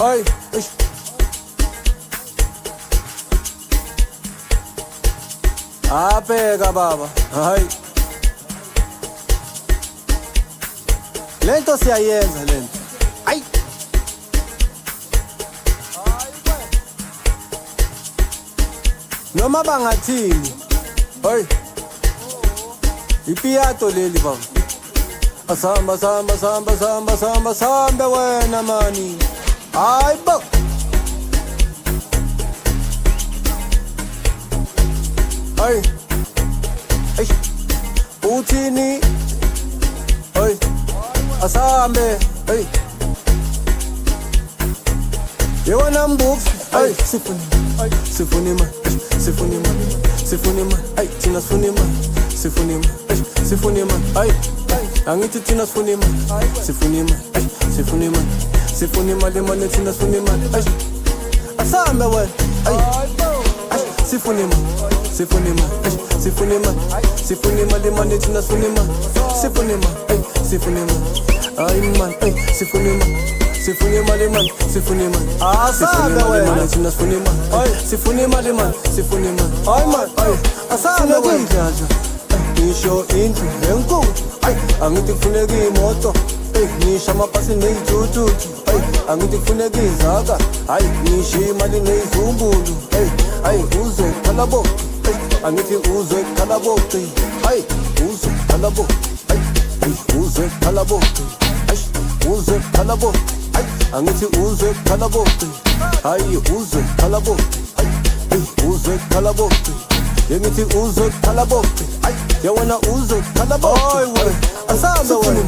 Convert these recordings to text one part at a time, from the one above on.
Ay, abheka baba, hayi lento siyayenza lento. Ay, noma bangathini, hey, ipiato leli baba. Asamba samba samba samba samba samba wena mani. Ay bo. Ay. Ay. Uthini. Ay. Asambe. Ay. Yewona mbuks. Ay, sifuni. Ay, sifuni man. Sifuni man. Sifuni man. Ay, thina sifuni man. Sifuni man. Ay, sifuni man. Ay. Angithi thina sifuni man. Sifuni man. Ay, sifuni man. Sifuni mali mali thina sifuni man. Ay. Asambe wena. Ay. Ay, sifuni man. Sifuni man. Ay, sifuni man. Sifuni mali mali thina sifuni man. Sifuni man. Ay, sifuni man. Ay man. Ay, sifuni man. Sifuni mali man. Sifuni man. Asambe wena thina sifuni man. Ay, sifuni mali man. Sifuni man. Ay man. Ay, asambe wena. Ngisho indlu enkulu, ay angithi kufuneka imoto, ey ngisho amapasi nezithuthuthu, ay angithi kufuneka izaka, ay ngisho imali nezizumbulu, ay uzwe khalabo, ay angithi uzwe khalabo, ay uzwe khalabo, ay uzwe khalabo, ay uzwe khalabo, ay angithi uzwe khalabo, ay uzwe khalabo, ay uzwe khalabo, yengithi uzwe khalabo. Yawona uzwe khalabo. Oy we asambe wena.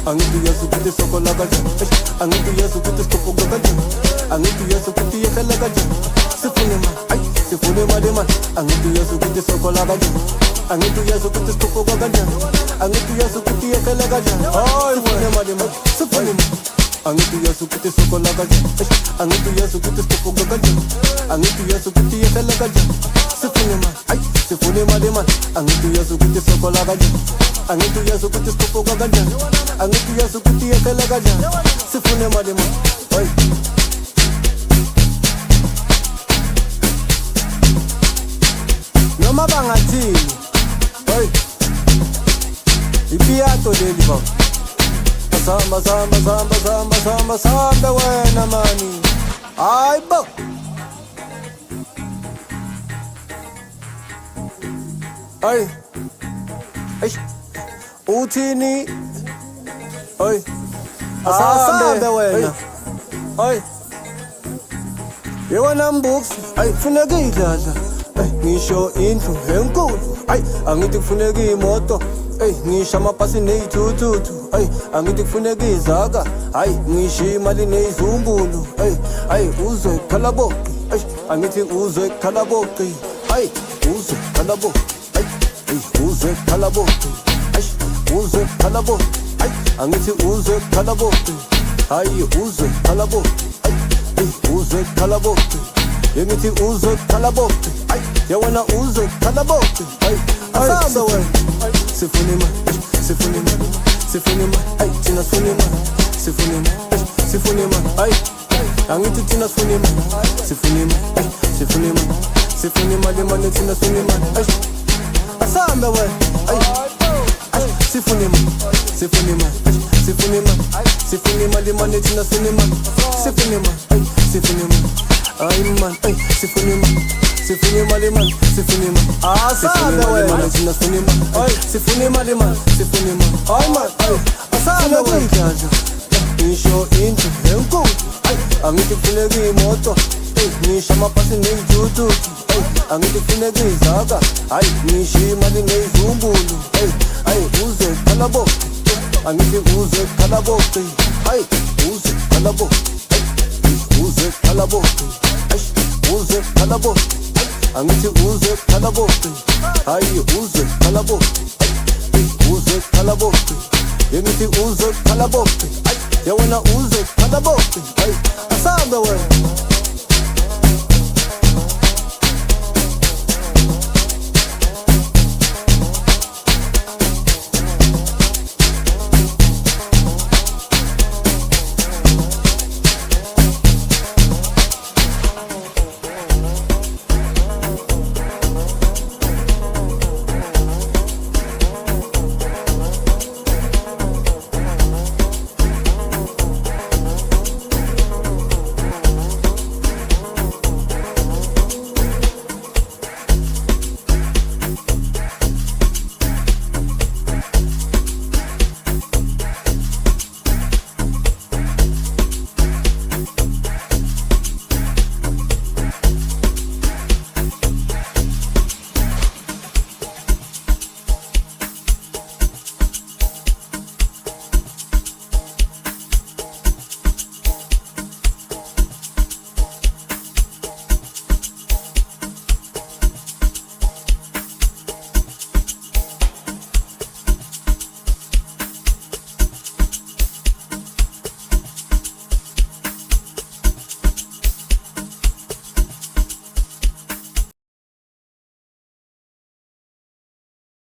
Angithi yasukuthi sokola kanjani. Angithi yasukuthi sokola kanjani. Angithi yasukuthi yekhela kanjani. Sifune ma. Ay sifune mali man. Angithi yasukuthi sokola kanjani. Angithi yasukuthi sokola kanjani. Angithi yasukuthi yekhela kanjani. Oy sifune mali man. Sifune ma. Angithi yasukuthi sokola kanjani. Angithi yasukuthi sokola kanjani. Angithi yasukuthi yekhela kanjani. Sifune ma. Ay sifune mali man. Angithi yasukuthi sokola kanjani. Angithi yasukuthi sokola kanjani. Angithi yasukuthi yekhela kanjani. Sifune mali man. Hey. Noma bangathini. Hey. Ipiato leli baba. Samba samba samba samba samba samba wena mani. Ay bo. Ay. Ay. Uthini. Ay. Asambe wena. Ay. Yewona mbuks. Ay funeka idlala. Ay ngisho indlu enkulu. Ay angithi kufuneka imoto. Ay ngisho amapasi nezithuthuthu. Ay angithi kufuneka izaka. Ay ngisho imali nezizumbulu. Ay uzwe khalabo. Ay angithi uzwe khalabo. Ay uzwe khalabo. Uzwe khalabo, ay uzwe khalabo, ay angithi uzwe khalabo, ay uzwe khalabo, ay uzwe khalabo, yengithi uzwe khalabo, ay yawona uzwe khalabo, ay asambe wena, sifune ma, sifune ma, sifune ma, ay thina sifune ma, sifune ma, sifune ma, ay angithi thina sifune ma, sifune ma, sifune ma, sifune ma le mali thina sifune ma, ay asambe wena. Ay, ay, sifune ma, sifune ma, sifune ma, sifune mali mali thina sifune ma, sifune ma, ay, sifune ma, ay man, ay, sifune ma, sifune mali man, sifune ma, asambe wena thina sifune ma, ay, sifune mali man, sifune ma, ay man, ay, asambe wena. Ngisho indlu enkulu, ay, angithi kufuneka imoto, ay, ngisho amapasi nezithuthuthu. Angithi kufuneka izaka, ay ngisho imali nezizumbulu, ay uzwe khalabo, angithi uzwe khalabo, ay uzwe khalabo, ay uzwe khalabo, ay uzwe khalabo, angithi uzwe khalabo, ay uzwe khalabo, ay uzwe khalabo, yengithi uzwe khalabo, ay yawona uzwe khalabo, ay asambe wena.